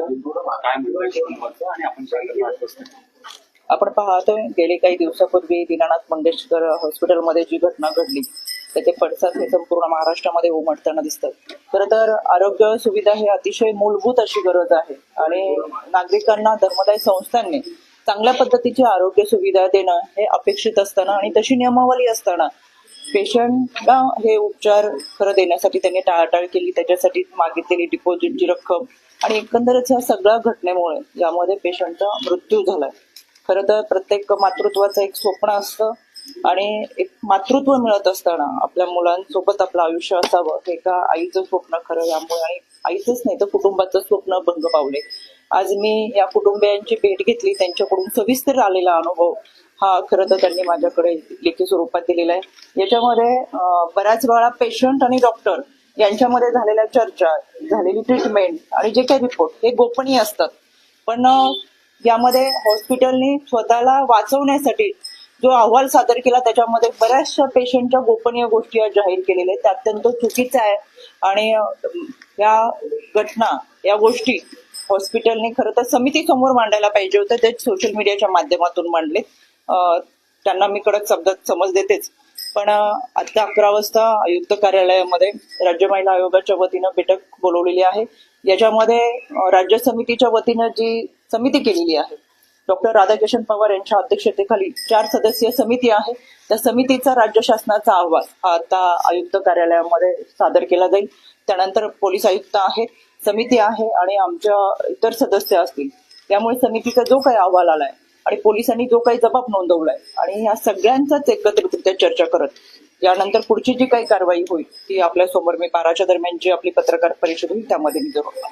काय म्हणतोय कुटुंबाचं आणि आपण काय करणार आहोत? आपण पाहतोय गेली काही दिवसापूर्वी दीनानाथ मंगेशकर हॉस्पिटलमध्ये जी घटना घडली त्याचे पडसाद हे संपूर्ण महाराष्ट्रामध्ये उमटताना दिसतात. खरं तर आरोग्य सुविधा ही अतिशय मूलभूत अशी गरज आहे आणि नागरिकांना धर्मदाय संस्थांनी चांगल्या पद्धतीची आरोग्य सुविधा देणं हे अपेक्षित असताना आणि तशी नियमावली असताना पेशंटला हे उपचार खरं देण्यासाठी त्यांनी टाळाटाळ केली. त्याच्यासाठी मागितलेली डिपॉझिटची रक्कम आणि एकंदरच ह्या सगळ्या घटनेमुळे यामध्ये पेशंटचा मृत्यू झालाय. खरं तर प्रत्येक मातृत्वाचं एक स्वप्न असतं आणि एक मातृत्व मिळत असताना आपल्या मुलांसोबत आपलं आयुष्य असावं हे एका आईचं स्वप्न खरं यामुळे आणि आईचंच नाही तर कुटुंबाचं स्वप्न भंग पावले. आज मी या कुटुंबियांची भेट घेतली, त्यांच्याकडून सविस्तर आलेला अनुभव हा खरं तर त्यांनी माझ्याकडे लेखी स्वरूपात दिलेला आहे. याच्यामध्ये बऱ्याच वेळा पेशंट आणि डॉक्टर यांच्यामध्ये झालेल्या चर्चा, झालेली ट्रीटमेंट आणि जे काही रिपोर्ट हे गोपनीय असतात. पण यामध्ये हॉस्पिटलने स्वतःला वाचवण्यासाठी जो अहवाल सादर केला त्याच्यामध्ये बऱ्याचशा पेशंटच्या गोपनीय गोष्टी जाहीर केलेल्या आहेत. ते अत्यंत चुकीचं आहे आणि या घटना या गोष्टी हॉस्पिटलने खरं तर समिती समोर मांडायला पाहिजे होतं. ते सोशल मीडियाच्या माध्यमातून मांडले. त्यांना मी कडक शब्दात समज देतेच. पण आता 11 वाजता आयुक्त कार्यालयामध्ये राज्य महिला आयोगाच्या वतीनं बैठक बोलवलेली आहे. याच्यामध्ये राज्य समितीच्या वतीनं जी समिती केलेली आहे डॉक्टर राधाकिशन पवार यांच्या अध्यक्षतेखाली 4 सदस्यीय समिती आहे. त्या समितीचा राज्य शासनाचा अहवाल हा आता आयुक्त कार्यालयामध्ये सादर केला जाईल. त्यानंतर पोलीस आयुक्त आहेत, समिती आहे आणि आमच्या इतर सदस्य असतील. त्यामुळे समितीचा जो काही अहवाल आलाय आणि पोलिसांनी जो काही जबाब नोंदवलाय आणि ह्या सगळ्यांचाच एकत्रितरित्या चर्चा करत यानंतर पुढची जी काही कारवाई होईल ती आपल्या समोर मी 12च्या दरम्यान जी आपली पत्रकार परिषद होईल त्यामध्ये मी जरूर